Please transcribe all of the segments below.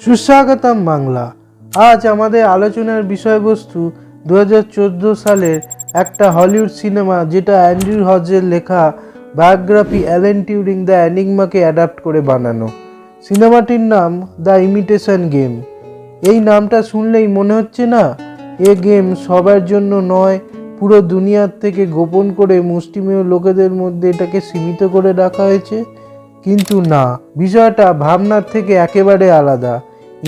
সুস্বাগতম বাংলা। আজ আমাদের আলোচনার বিষয়বস্তু 2014 সালের একটা হলিউড সিনেমা, যেটা অ্যান্ড্রু হজের লেখা বায়োগ্রাফি অ্যালেন টিউরিং দ্য এনিগমাকে অ্যাডাপ্ট করে বানানো। সিনেমাটির নাম দ্য ইমিটেশন গেম। এই নামটা শুনলেই মনে হচ্ছে না এ গেম সবার জন্য নয়, পুরো দুনিয়ার থেকে গোপন করে মুষ্টিমেয় লোকেদের মধ্যে এটাকে সীমিত করে রাখা হয়েছে। কিন্তু না, বিষয়টা ভাবনার থেকে একেবারে আলাদা।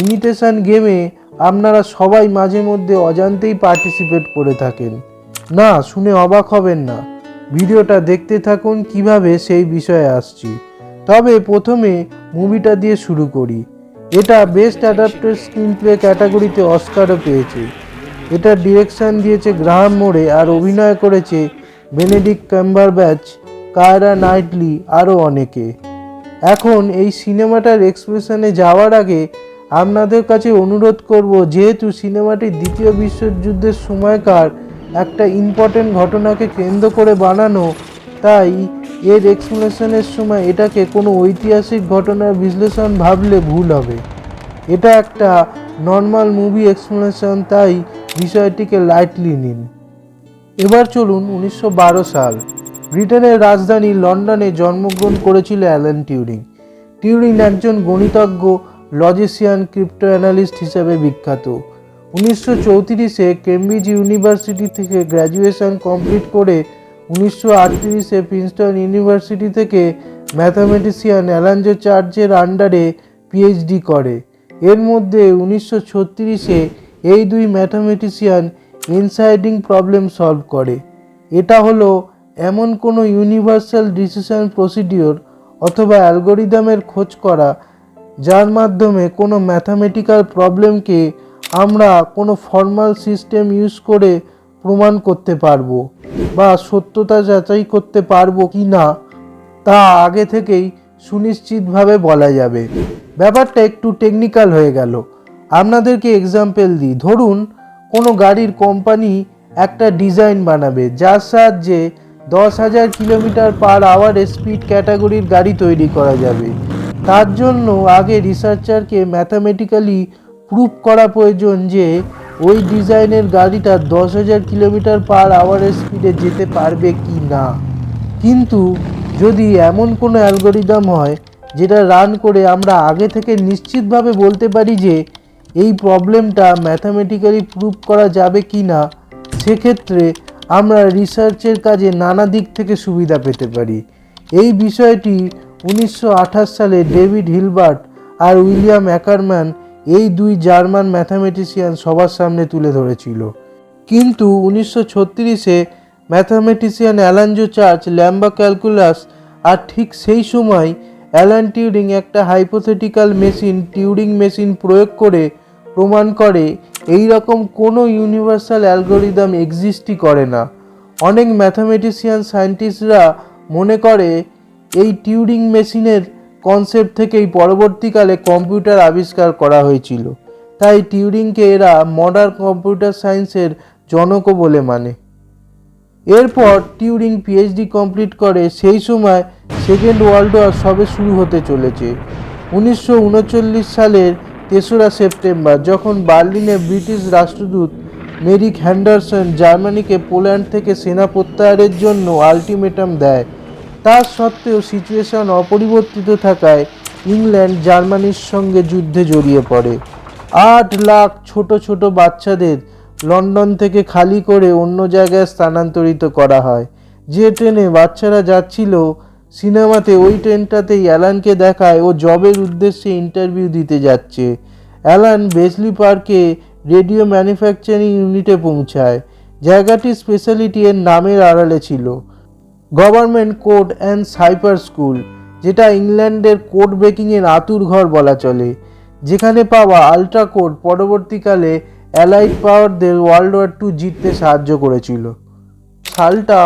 ইমিটেশন গেমে আপনারা সবাই মাঝে মধ্যে অজান্তেই পার্টিসিপেট করে থাকেন। না শুনে অবাক হবেন না, ভিডিওটা দেখতে থাকুন কিভাবে সেই বিষয়ে আসছি। তবে প্রথমে মুভিটা দিয়ে শুরু করি। এটা বেস্ট অ্যাডাপ্টেড স্ক্রিন প্লে ক্যাটাগরিতে অস্কারও পেয়েছে। এটার ডিরেকশন দিয়েছে গ্রাহাম মোরে আর অভিনয় করেছে বেনেডিক্ট কাম্বারব্যাচ, কায়রা নাইটলি আরও অনেকে। এখন এই সিনেমাটার এক্সপ্রেশনে যাওয়ার আগে আপনাদের কাছে অনুরোধ করব, যেহেতু সিনেমাটি দ্বিতীয় বিশ্বযুদ্ধের সময়কার একটা ইম্পর্টেন্ট ঘটনাকে কেন্দ্র করে বানানো, তাই এর এক্সপ্লেনেশনের সময় এটাকে কোনো ঐতিহাসিক ঘটনার বিশ্লেষণ ভাবলে ভুল হবে। এটা একটা নর্মাল মুভি এক্সপ্লেনেশন, তাই বিষয়টিকে লাইটলি নিন। এবার চলুন 1912 সাল। ব্রিটেনের রাজধানী লন্ডনে জন্মগ্রহণ করেছিল অ্যালান টিউরিং। টিউরিং একজন গণিতজ্ঞ, লজিশিয়ান, ক্রিপ্টো অ্যানালিস্ট হিসেবে বিখ্যাত। 1934-এ কেমব্রিজ ইউনিভার্সিটি থেকে গ্র্যাজুয়েশন কমপ্লিট করে 1938-এ প্রিন্সটন ইউনিভার্সিটি থেকে ম্যাথামেটিশিয়ান অ্যালানজো চার্চের আন্ডারে পিএইচডি করে। এর মধ্যে 1936-এ এই দুই ম্যাথামেটিশিয়ান ইনসাইডিং প্রবলেম সলভ করে। এটা হলো এমন কোনো ইউনিভার্সাল ডিসিশন প্রসিডিওর অথবা অ্যালগোরিদমের খোঁজ করা, যার মাধ্যমে কোনো ম্যাথামেটিক্যাল প্রবলেমকে আমরা কোনো ফর্মাল সিস্টেম ইউজ করে প্রমাণ করতে পারবো বা সত্যতা যাচাই করতে পারবো কি না তা আগে থেকেই সুনিশ্চিতভাবে বলা যাবে। ব্যাপারটা একটু টেকনিক্যাল হয়ে গেল। আপনাদেরকে এক্সাম্পল দিই। ধরুন কোনো গাড়ির কোম্পানি একটা ডিজাইন বানাবে, যার সাহায্যে 10,000 কিলোমিটার/আওয়ার স্পিড ক্যাটাগরির গাড়ি তৈরি করা যাবে। তার জন্য আগে রিসার্চারকে ম্যাথামেটিক্যালি প্রুভ করা প্রয়োজন যে ওই ডিজাইনের গাড়িটা 10,000 কিলোমিটার/আওয়ার স্পিডে যেতে পারবে কি না। কিন্তু যদি এমন কোনো অ্যালগোরিদম হয় যেটা রান করে আমরা আগে থেকে নিশ্চিতভাবে বলতে পারি যে এই প্রবলেমটা ম্যাথামেটিক্যালি প্রুভ করা যাবে কি না, সেক্ষেত্রে আমরা রিসার্চের কাজে নানা দিক থেকে সুবিধা পেতে পারি। এই বিষয়টি 1928 সালে ডেভিড হিলবার্ট আর উইলিয়াম অ্যাকারম্যান, এই দুই জার্মান ম্যাথামেটিশিয়ান সবার সামনে তুলে ধরেছিল। কিন্তু 1936-এ ম্যাথামেটিশিয়ান অ্যালানজো চার্চ ল্যাম্বা ক্যালকুলাস, আর ঠিক সেই সময় অ্যালান টিউরিং একটা হাইপোথেটিক্যাল মেশিন, টিউরিং মেশিন প্রয়োগ করে প্রমাণ করে এই রকম কোনো ইউনিভার্সাল অ্যালগোরিদম এক্সিস্টই করে না। অনেক ম্যাথামেটিশিয়ান সায়েন্টিস্টরা মনে করে এই টিউরিং মেশিনের কনসেপ্ট থেকেই পরবর্তীকালে কম্পিউটার আবিষ্কার করা হয়েছিল। তাই টিউরিংকে এরা মডার্ন কম্পিউটার সায়েন্সের জনকও বলে মানে। এরপর টিউরিং পিএইচডি কমপ্লিট করে। সেই সময় সেকেন্ড ওয়ার্ল্ড ওয়ার সবে শুরু হতে চলেছে। 1939 সালের 3রা সেপ্টেম্বর, যখন বার্লিনে ব্রিটিশ রাষ্ট্রদূত মেরিক হ্যান্ডারসন জার্মানিকে পোল্যান্ড থেকে সেনা প্রত্যাহারের জন্য আলটিমেটাম দেয়, তার সত্ত্বেও সিচুয়েশন অপরিবর্তিত থাকায় ইংল্যান্ড জার্মানির সঙ্গে যুদ্ধে জড়িয়ে পড়ে। 8 লাখ ছোট ছোট বাচ্চাদের লন্ডন থেকে খালি করে অন্য জায়গায় স্থানান্তরিত করা হয়। যে ট্রেনে বাচ্চারা যাচ্ছিল সিনেমাতে, ওই ট্রেনটাতেই অ্যালানকে দেখায় ও জবের উদ্দেশ্যে ইন্টারভিউ দিতে যাচ্ছে। অ্যালান বেসলি পার্কে রেডিও ম্যানুফ্যাকচারিং ইউনিটে পৌঁছায়। জায়গাটির স্পেশালিটি এর নামের আড়ালে ছিল, government code and cipher school, যেটা ইংল্যান্ডের কোড ব্রেকিংয়ের আতুর ঘর বলা চলে। যেখানে পাওয়া আল্ট্রা কোড পরবর্তীকালে অ্যালাইড পাওয়ারদের ওয়ার্ল্ড ওয়ার 2 জিততে সাহায্য করেছিল। সালটা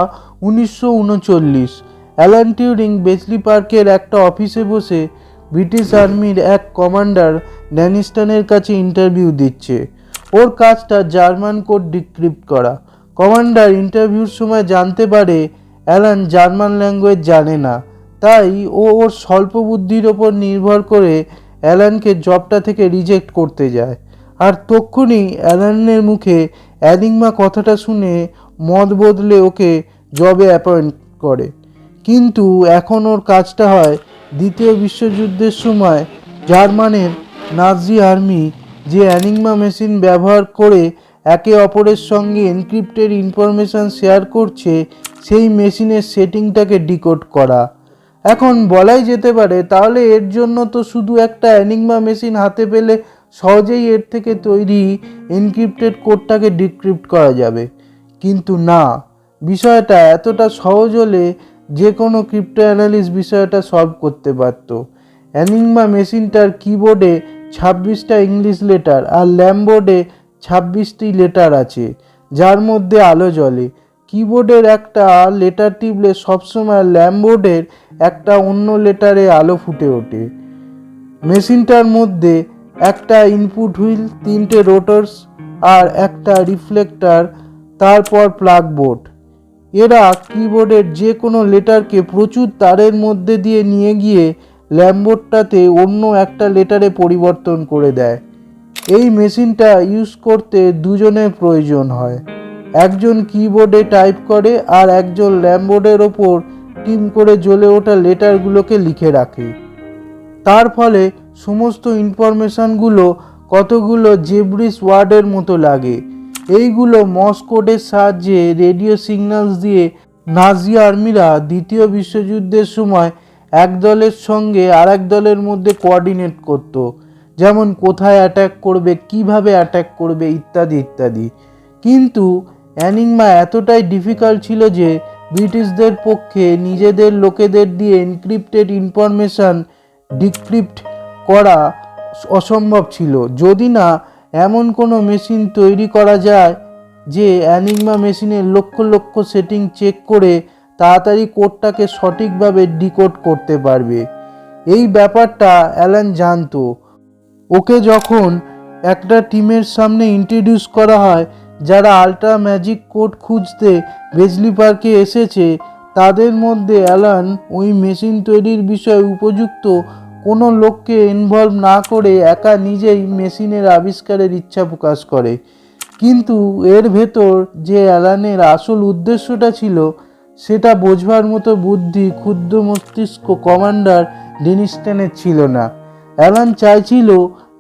1939। অ্যালান টিউরিং বেসলি পার্কের একটা অফিসে বসে ব্রিটিশ আর্মির এক কমান্ডার ড্যানিস্টনের কাছে ইন্টারভিউ দিচ্ছে। ওর কাজটা জার্মান কোড ডিক্রিপ্ট করা। কমান্ডার ইন্টারভিউর সময় জানতে পারে অ্যালান জার্মান ল্যাঙ্গুয়েজ জানে না, তাই ও ওর স্বল্প বুদ্ধির ওপর নির্ভর করে অ্যালানকে জবটা থেকে রিজেক্ট করতে যায়। আর তক্ষুনি অ্যালানের মুখে অ্যানিগমা কথাটা শুনে মত বদলে ওকে জবে অ্যাপয়েন্ট করে। কিন্তু এখন ওর কাজটা হয় দ্বিতীয় বিশ্বযুদ্ধের সময় জার্মানের নাজি আর্মি যে অ্যানিগমা মেশিন ব্যবহার করে একে অপরের সঙ্গে এনক্রিপ্টেড ইনফরমেশান শেয়ার করছে সেই মেশিনের সেটিংটাকে ডিকোড করা। এখন বলাই যেতে পারে তাহলে এর জন্য তো শুধু একটা অ্যানিগমা মেশিন হাতে পেলে সহজেই এর থেকে তৈরি এনক্রিপ্টেড কোডটাকে ডিক্রিপ্ট করা যাবে। কিন্তু না, বিষয়টা এতটা সহজ হলে যে কোনো ক্রিপ্টো অ্যানালিস্ট বিষয়টা সলভ করতে পারত। অ্যানিগমা মেশিনটার কিবোর্ডে 26টা ইংলিশ লেটার আর ল্যামবোর্ডে 26টি লেটার আছে, যার মধ্যে আলো জ্বলে। কিবোর্ডের একটা লেটার টিপলে সবসময় ল্যামবোর্ডের একটা অন্য লেটারে আলো ফুটে ওঠে। মেশিনটার মধ্যে একটা ইনপুট হুইল, 3টে রোটরস আর একটা রিফ্লেক্টর, তারপর প্লাগ বোর্ড। এরা কিবোর্ডের যে কোনো লেটারকে প্রচুর তারের মধ্যে দিয়ে নিয়ে গিয়ে ল্যামবোর্ডটাতে অন্য একটা লেটারে পরিবর্তন করে দেয়। এই মেশিনটা ইউজ করতে দুজনের প্রয়োজন হয়, একজন কিবোর্ডে টাইপ করে আর একজন ল্যামবোর্ডের ওপর টিম করে জ্বলে ওঠা লেটারগুলোকে লিখে রাখে। তার ফলে সমস্ত ইনফরমেশানগুলো কতগুলো জেব্রিস ওয়ার্ডের মতো লাগে। এইগুলো মর্স কোডের সাহায্যে রেডিও সিগন্যালস দিয়ে নাজি আর্মিরা দ্বিতীয় বিশ্বযুদ্ধের সময় এক দলের সঙ্গে আর এক দলের মধ্যে কোঅর্ডিনেট করত, যেমন কোথায় অ্যাটাক করবে, কিভাবে অ্যাটাক করবে, ইত্যাদি ইত্যাদি। কিন্তু অ্যানিগমা এতটাই ডিফিকাল্ট ছিল যে ব্রিটিশদের পক্ষে নিজেদের লোকেদের দিয়ে এনক্রিপ্টেড ইনফরমেশান ডিক্রিপ্ট করা অসম্ভব ছিল, যদি না এমন কোনো মেশিন তৈরি করা যায় যে অ্যানিগমা মেশিনের লক্ষ লক্ষ সেটিং চেক করে তাড়াতাড়ি কোডটাকে সঠিকভাবে ডিকোড করতে পারবে। এই ব্যাপারটা অ্যালান জানতো। ওকে যখন একটা টিমের সামনে ইন্ট্রোডিউস করা হয় যারা আল্ট্রা ম্যাজিক কোড খুঁজতে বেজলি পার্কে এসেছে, তাদের মধ্যে অ্যালান ওই মেশিন তৈরির বিষয়ে উপযুক্ত কোনো লোককে ইনভলভ না করে একা নিজেই মেশিনের আবিষ্কারের ইচ্ছা প্রকাশ করে। কিন্তু এর ভেতর যে অ্যালানের আসল উদ্দেশ্যটা ছিল সেটা বোঝবার মতো বুদ্ধি ক্ষুদ্র মস্তিষ্ক কমান্ডার ডেনিস্টনের ছিল না। অ্যালান চাইছিল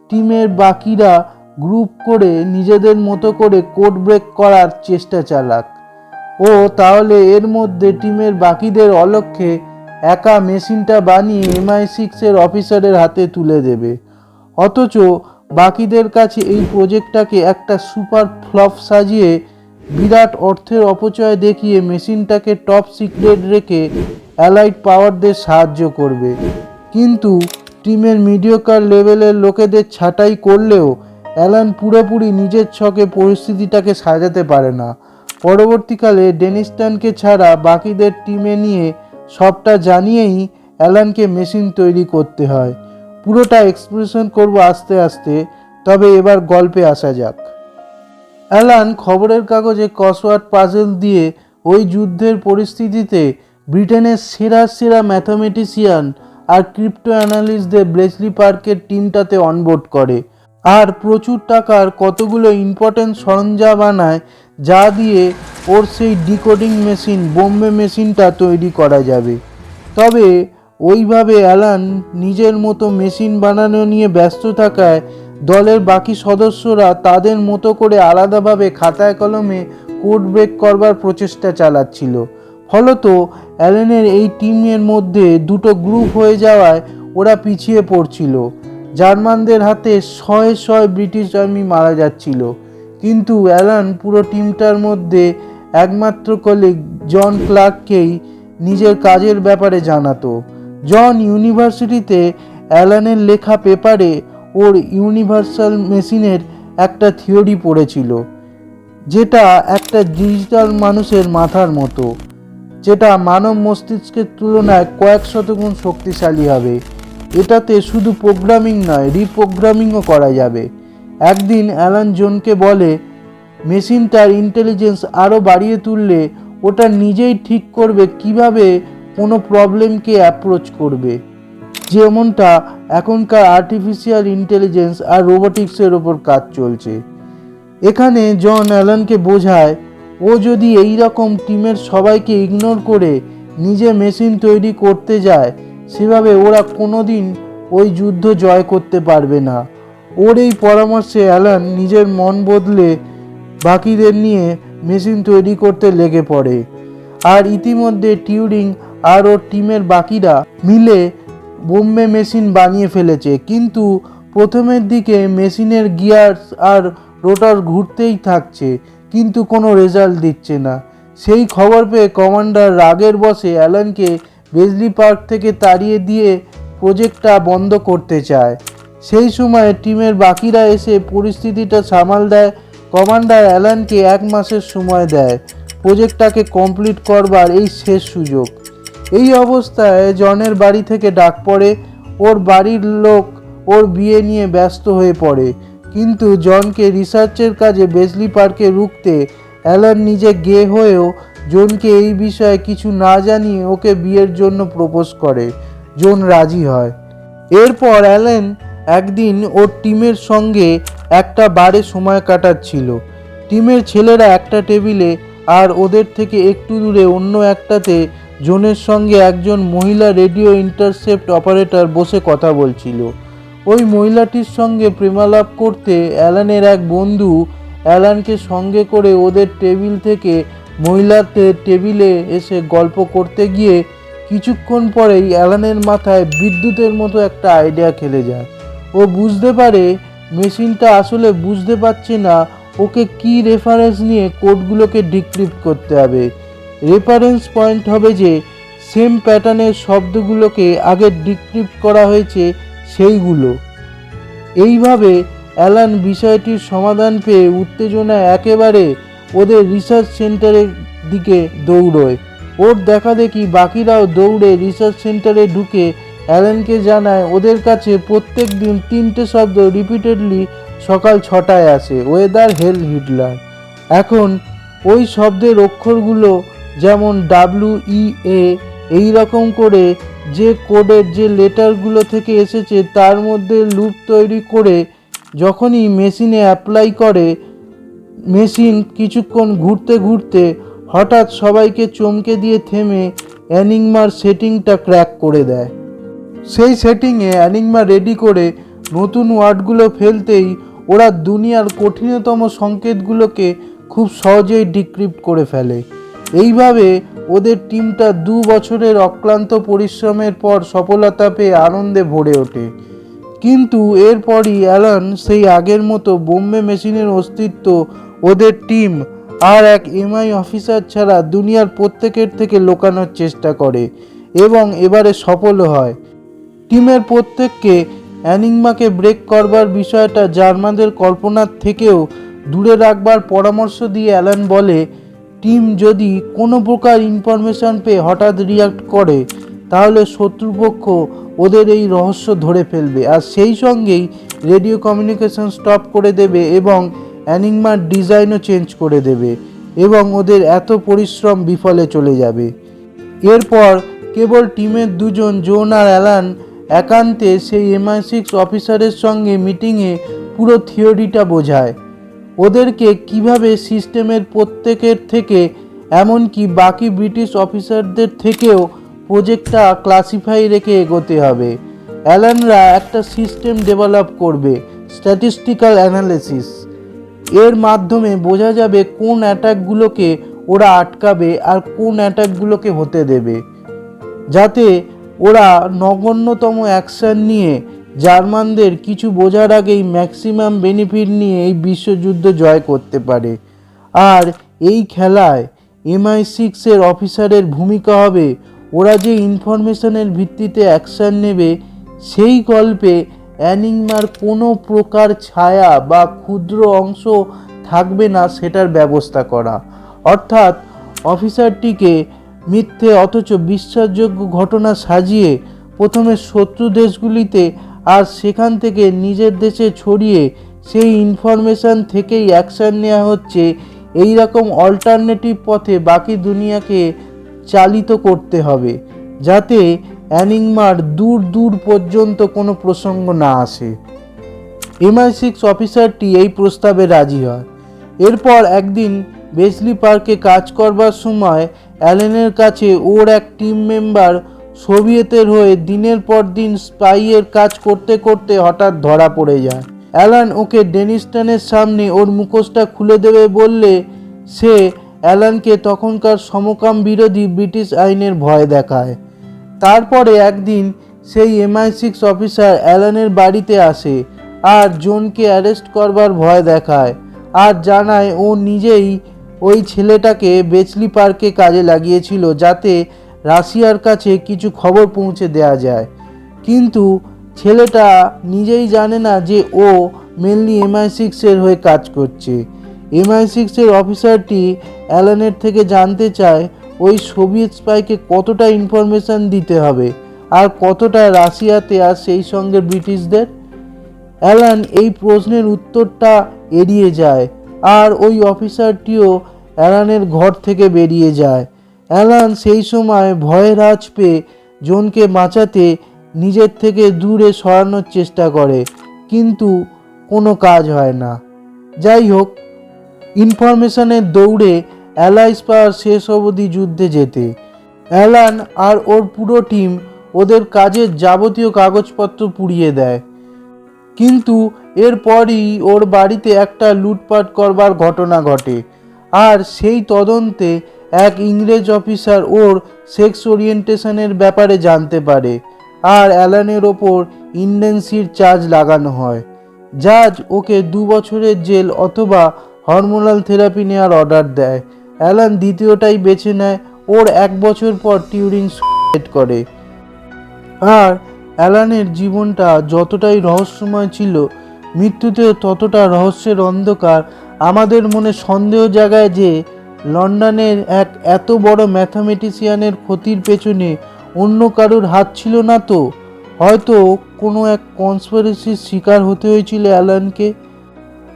টিমের বাকিরা গ্রুপ করে নিজেদের মতো করে কোড ব্রেক করার চেষ্টা চালাক। ও তাহলে এর মধ্যে টিমের বাকিদের অলক্ষ্যে একা মেশিনটা বানিয়ে MI6 অফিসারের হাতে তুলে দেবে। অথচ বাকিদের কাছে এই প্রজেক্টটাকে একটা সুপার ফ্লপ সাজিয়ে বিরাট অর্থের অপচয় দেখিয়ে মেশিনটাকে টপ সিক্রেট রেখে অ্যালাইড পাওয়ারদের সাহায্য করবে। কিন্তু টিমের মিডিওকার লেভেলের লোকেদের ছাঁটাই করলেও অ্যালান পুরোপুরি নিজের ছকে পরিস্থিতিটাকে সাজাতে পারে না। পরবর্তীকালে ডেনিস্টনকে ছাড়া বাকিদের টিমে নিয়ে সবটা জানিয়েই অ্যালানকে মেশিন তৈরি করতে হয়। পুরোটা এক্সপ্রেশন করব আস্তে আস্তে, তবে এবার গল্পে আসা যাক। অ্যালান খবরের কাগজে ক্রসওয়ার্ড পাজল দিয়ে ওই যুদ্ধের পরিস্থিতিতে ব্রিটেনের সেরা সেরা ম্যাথামেটিশিয়ান আর ক্রিপ্টো অ্যানালিস্টদের ব্লেসলি পার্কের টিমটাতে অনবোর্ড করে আর প্রচুর টাকার কতগুলো ইম্পর্টেন্ট সরঞ্জাম বানায়, যা দিয়ে ওর সেই ডিকোডিং মেশিন বোম্বে মেশিনটা তৈরি করা যাবে। তবে ওইভাবে অ্যালান নিজের মতো মেশিন বানানো নিয়ে ব্যস্ত থাকায় দলের বাকি সদস্যরা তাদের মতো করে আলাদাভাবে খাতায় কলমে কোড ব্রেক করবার প্রচেষ্টা চালাচ্ছিল। ফলত অ্যালানের এই টিমের মধ্যে দুটো গ্রুপ হয়ে যাওয়ায় ওরা পিছিয়ে পড়ছিল। জার্মানদের হাতে শয়ে শয়ে ব্রিটিশ আর্মি মারা যাচ্ছিল। কিন্তু অ্যালান পুরো টিমটার মধ্যে একমাত্র কলিগ জন ক্লার্ককেই নিজের কাজের ব্যাপারে জানাতো। জন ইউনিভার্সিটিতে অ্যালানের লেখা পেপারে ওর ইউনিভার্সাল মেশিনের একটা থিওরি পড়েছিল, যেটা একটা ডিজিটাল মানুষের মাথার মতো, যেটা মানব মস্তিষ্কের তুলনায় কয়েক শতগুণ শক্তিশালী হবে। এটাতে শুধু প্রোগ্রামিং নয়, রিপ্রোগ্রামিংও করা যাবে। একদিন অ্যালান জনকে বলে মেশিনটার ইন্টেলিজেন্স আরও বাড়িয়ে তুললে ওটা নিজেই ঠিক করবে কিভাবে কোনো প্রবলেমকে অ্যাপ্রোচ করবে। যেমনটা এখনকার আর্টিফিশিয়াল ইন্টেলিজেন্স আর রোবোটিক্সের ওপর কাজ চলছে। এখানে জন অ্যালানকে বোঝায় ও যদি এই রকম টিমের সবাইকে ইগনোর করে নিজে মেশিন তৈরি করতে যায়, সেভাবে ওরা কোনো দিন ওই যুদ্ধ জয় করতে পারবে না। ওর এই পরামর্শে অ্যালান নিজের মন বদলে বাকিদের নিয়ে মেশিন তৈরি করতে লেগে পড়ে। আর ইতিমধ্যে টিউরিং আর ওর টিমের বাকিরা মিলে বোম্বে মেশিন বানিয়ে ফেলেছে। কিন্তু প্রথমের দিকে মেশিনের গিয়ার্স আর রোটার ঘুরতেই থাকছে, কিন্তু কোনো রেজাল্ট দিচ্ছে না। সেই খবর পেয়ে কমান্ডার রাগের বশে অ্যালানকে বেজলি পার্ক থেকে তাড়িয়ে দিয়ে প্রজেক্টটা বন্ধ করতে চায়। সেই সময় টিমের বাকিরা এসে পরিস্থিতিটা সামাল দেয়। কমান্ডার অ্যালানকে 1 মাসের সময় দেয় প্রজেক্টটাকে কমপ্লিট করবার এই শেষ সুযোগ। এই অবস্থায় জনের বাড়ি থেকে ডাক পড়ে। ওর বাড়ির লোক ওর বিয়ে নিয়ে ব্যস্ত হয়ে পড়ে, কিন্তু জনকে রিসার্চের কাজে বেজলি পার্কে রুখতে অ্যালান নিজে গে হয়েও জনকে এই বিষয়ে কিছু না জানিয়ে ওকে বিয়ের জন্য প্রপোজ করে। জন রাজি হয়। এরপর অ্যালান একদিন ওর টিমের সঙ্গে একটা বারে সময় কাটাচ্ছিল। টিমের ছেলেরা একটা টেবিলে আর ওদের থেকে একটু দূরে অন্য একটাতে জনের সঙ্গে একজন মহিলা রেডিও ইন্টারসেপ্ট অপারেটর বসে কথা বলছিল। ওই মহিলাটির সঙ্গে প্রেমালাপ করতে অ্যালানের এক বন্ধু অ্যালানকে সঙ্গে করে ওদের টেবিল থেকে মহিলাদের টেবিলে এসে গল্প করতে গিয়ে কিছুক্ষণ পরেই অ্যালানের মাথায় বিদ্যুতের মতো একটা আইডিয়া খেলে যায়। ও বুঝতে পারে মেশিনটা আসলে বুঝতে পারছে না ওকে কি রেফারেন্স নিয়ে কোডগুলোকে ডিক্রিপ্ট করতে হবে। রেফারেন্স পয়েন্ট হবে যে সেম প্যাটার্নের শব্দগুলোকে আগে ডিক্রিপ্ট করা হয়েছে সেইগুলো। এইভাবে অ্যালান বিষয়টির সমাধান পেয়ে উত্তেজনায় একেবারে ওদের রিসার্চ সেন্টারের দিকে দৌড়য়। ওর দেখা দেখি বাকিরাও দৌড়ে রিসার্চ সেন্টারে ঢুকে অ্যালানকে জানায় ওদের কাছে প্রত্যেক দিন 3টে শব্দ রিপিটেডলি সকাল 6টায় আসে, ওয়েদার, হেল, হিটলার। এখন ওই শব্দের অক্ষরগুলো যেমন WEA এই রকম করে যে কোডের যে লেটারগুলো থেকে এসেছে তার মধ্যে লুপ তৈরি করে যখনই মেশিনে অ্যাপ্লাই করে, মেশিন কিছুক্ষণ ঘুরতে ঘুরতে হঠাৎ সবাইকে চমকে দিয়ে থেমে অ্যানিগমার সেটিংটা ক্র্যাক করে দেয়। সেই সেটিংয়ে অ্যানিগমা রেডি করে নতুন ওয়ার্ডগুলো ফেলতেই ওরা দুনিয়ার কঠিনতম সংকেতগুলোকে খুব সহজেই ডিক্রিপ্ট করে ফেলে। এইভাবে ওদের টিমটা 2 বছরের অক্লান্ত পরিশ্রমের পর সফলতা পেয়ে আনন্দে ভরে ওঠে। কিন্তু এরপরই অ্যালান সেই আগের মতো বোম্বে মেশিনের অস্তিত্ব, ওদের টিম আর এক MI অফিসার ছাড়া দুনিয়ার প্রত্যেকের থেকে লুকানোর চেষ্টা করে এবং এবারে সফলও হয়। টিমের প্রত্যেককে অ্যানিগমাকে ব্রেক করবার বিষয়টা জার্মানদের কল্পনার থেকেও দূরে রাখবার পরামর্শ দিয়ে অ্যালান বলে, টিম যদি কোনো প্রকার ইনফরমেশন পেয়ে হঠাৎ রিয়াক্ট করে তাহলে শত্রুপক্ষ ওদের এই রহস্য ধরে ফেলবে আর সেই সঙ্গেই রেডিও কমিউনিকেশন স্টপ করে দেবে এবং অ্যানিগমার ডিজাইনও চেঞ্জ করে দেবে এবং ওদের এত পরিশ্রম বিফলে চলে যাবে। এরপর কেবল টিমের দুজন, জন আর অ্যালান, একান্তে সেই MI6 অফিসারের সঙ্গে মিটিংয়ে পুরো থিওরিটা বোঝায় ওদেরকে কিভাবে সিস্টেমের প্রত্যেকের থেকে এমনকি বাকি ব্রিটিশ অফিসারদের থেকেও প্রজেক্টটা ক্লাসিফাই রেখে এগোতে হবে। অ্যালানরা একটা সিস্টেম ডেভেলপ করবে, স্ট্যাটিস্টিক্যাল অ্যানালিসিস। এর মাধ্যমে বোঝা যাবে কোন অ্যাটাকগুলোকে ওরা আটকাবে আর কোন অ্যাটাকগুলোকে হতে দেবে, যাতে ওরা নগণ্যতম অ্যাকশন নিয়ে জার্মানদের কিছু বোঝার আগেই ম্যাক্সিমাম বেনিফিট নিয়ে এই বিশ্বযুদ্ধ জয় করতে পারে। আর এই খেলায় MI6 অফিসারের ভূমিকা হবে ওরা যে ইনফরমেশনের ভিত্তিতে অ্যাকশন নেবে সেই গল্পে অ্যানিগমার কোনো প্রকার ছায়া বা ক্ষুদ্র অংশ থাকবে না সেটার ব্যবস্থা করা। অর্থাৎ অফিসারটিকে মিথ্যে অথচ বিশ্বাসযোগ্য ঘটনা সাজিয়ে প্রথমে শত্রু দেশগুলিতে আর সেখান থেকে নিজের দেশে ছড়িয়ে সেই ইনফরমেশন থেকেই অ্যাকশন নেওয়া হচ্ছে, এই রকম অল্টারনেটিভ পথে বাকি দুনিয়াকে চালিত করতে হবে, যাতে অ্যানিগমার দূর দূর পর্যন্ত কোনো প্রসঙ্গ না আসে। MI6 অফিসারটি এই প্রস্তাবে রাজি হয়। এরপর একদিন বেসলি পার্কে কাজ করবার সময় অ্যালেনের কাছে ওর এক টিম মেম্বার সোভিয়েতের হয়ে দিনের পর দিন স্পাইয়ের কাজ করতে করতে হঠাৎ ধরা পড়ে যায়। অ্যালান ওকে ডেনিস্টনের সামনে ওর মুখোশটা খুলে দেবে বললে সে অ্যালানকে তখনকার সমকাম বিরোধী ব্রিটিশ আইনের ভয় দেখায়। তারপরে একদিন সেই MI6 অফিসার অ্যালানের বাড়িতে আসে আর জনকে অ্যারেস্ট করবার ভয় দেখায় আর জানায় ও নিজেই ওই ছেলেটাকে বেচলি পার্কে কাজে লাগিয়েছিল যাতে রাশিয়ার কাছে কিছু খবর পৌঁছে দেয়া যায়। কিন্তু ছেলেটা নিজেই জানে না যে ও মেনলি MI6 এর হয়ে কাজ করছে। MI6 এর অফিসারটি অ্যালানের থেকে জানতে চায় ওই সোভিয়েত স্পাইকে কতটা ইনফরমেশন দিতে হবে আর কতটা রাশিয়াতে আর সেই সঙ্গে ব্রিটিশদের। অ্যালান এই প্রশ্নের উত্তরটা এড়িয়ে যায় আর ওই অফিসারটিও অ্যালানের ঘর থেকে বেরিয়ে যায়। অ্যালান সেই সময় ভয়ের আঁচ পেয়ে জনকে বাঁচাতে নিজের থেকে দূরে সরানোর চেষ্টা করে, কিন্তু কোনো কাজ হয় না। যাই হোক, ইনফরমেশনের দৌড়ে অ্যালাইস পাওয়ার শেষ অবধি যুদ্ধে যেতে অ্যালান আর ওর পুরো টিম ওদের কাজের যাবতীয় কাগজপত্র পুড়িয়ে দেয়। কিন্তু এরপরই ওর বাড়িতে একটা লুটপাট করবার ঘটনা ঘটে আর সেই তদন্তে এক ইংরেজ অফিসার ওর সেক্স ওরিয়েন্টেশনের ব্যাপারে জানতে পারে আর অ্যালানের ওপর ইনডেন্সির চার্জ লাগানো হয়। জাজ ওকে 2 বছরের জেল অথবা হরমোনাল থেরাপি নেওয়ার অর্ডার দেয়। অ্যালান দ্বিতীয়টাই বেছে নেয়। ওর 1 বছর পর টিউরিং সুইসাইড করে। আর অ্যালানের জীবনটা যতটাই রহস্যময় ছিল, মৃত্যুতেও ততটা রহস্যের অন্ধকার। আমাদের মনে সন্দেহ জাগায় যে লন্ডনের এক এত বড় ম্যাথামেটিশিয়ানের ক্ষতির পেছনে অন্য কারোর হাত ছিল না তো? হয়তো কোনো এক কনস্পিরেসির শিকার হতে হয়েছিল অ্যালানকে।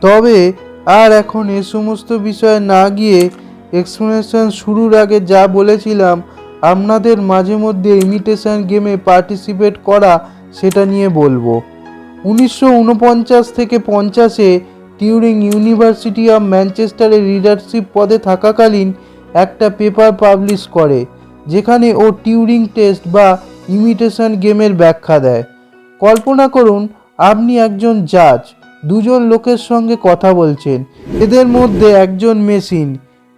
তবে আর এখন এ সমস্ত বিষয়ে না গিয়ে এক্সপ্লেনেশন শুরুর আগে যা বলেছিলাম আপনাদের মাঝে মধ্যে ইমিটেশন গেমে পার্টিসিপেট করা সেটা নিয়ে বলবো। 1949 থেকে 50-এ টিউরিং ইউনিভার্সিটি অফ ম্যানচেস্টারে লিডারশিপ পদে থাকাকালীন একটা পেপার পাবলিশ করে যেখানে ও টিউরিং টেস্ট বা ইমিটেশন গেমের ব্যাখ্যা দেয়। কল্পনা করুন আপনি একজন জাজ, 2 জন লোকের সঙ্গে কথা বলছেন, এদের মধ্যে একজন মেশিন।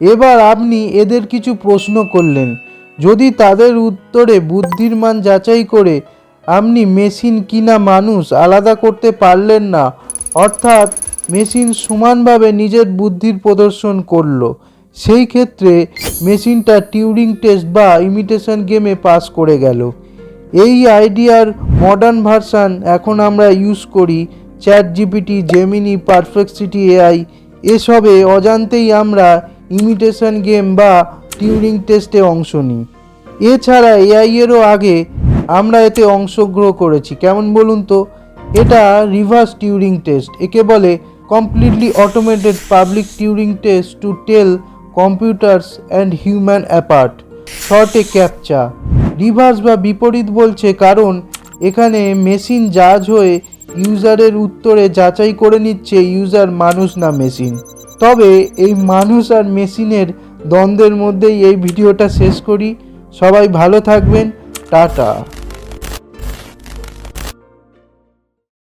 এবার আপনি এদের কিছু প্রশ্ন করলেন, যদি তাদের উত্তরে বুদ্ধির মান যাচাই করে আপনি মেশিন কিনা মানুষ আলাদা করতে পারলেন না, অর্থাৎ মেশিন সমানভাবে নিজের বুদ্ধির প্রদর্শন করলো, সেই ক্ষেত্রে মেশিনটা টিউরিং টেস্ট বা ইমিটেশন গেমে পাস করে গেল। এই আইডিয়ার মডার্ন ভার্সান এখন আমরা ইউজ করি ChatGPT, জেমিনি, পারপ্লেক্সিটি AI। এসবে অজান্তেই আমরা ইমিটেশন গেম বা টিউরিং টেস্টে অংশ নিই। এছাড়া AI এরও আগে আমরা এতে অংশগ্রহণ করেছি। কেমন বলুন তো? এটা রিভার্স টিউরিং টেস্ট। একে বলে completely automated public Turing test to tell computers and human apart, শর্টে ক্যাপচা। রিভার্স বা বিপরীত বলছে কারণ এখানে মেশিন জাজ হয়ে ইউজারের উত্তরে যাচাই করে নিচ্ছে ইউজার মানুষ না মেশিন। তবে এই মানুষ আর মেশিনের দ্বন্দ্বের মধ্যেই এই ভিডিওটা শেষ করি। সবাই ভালো থাকবেন, টাটা।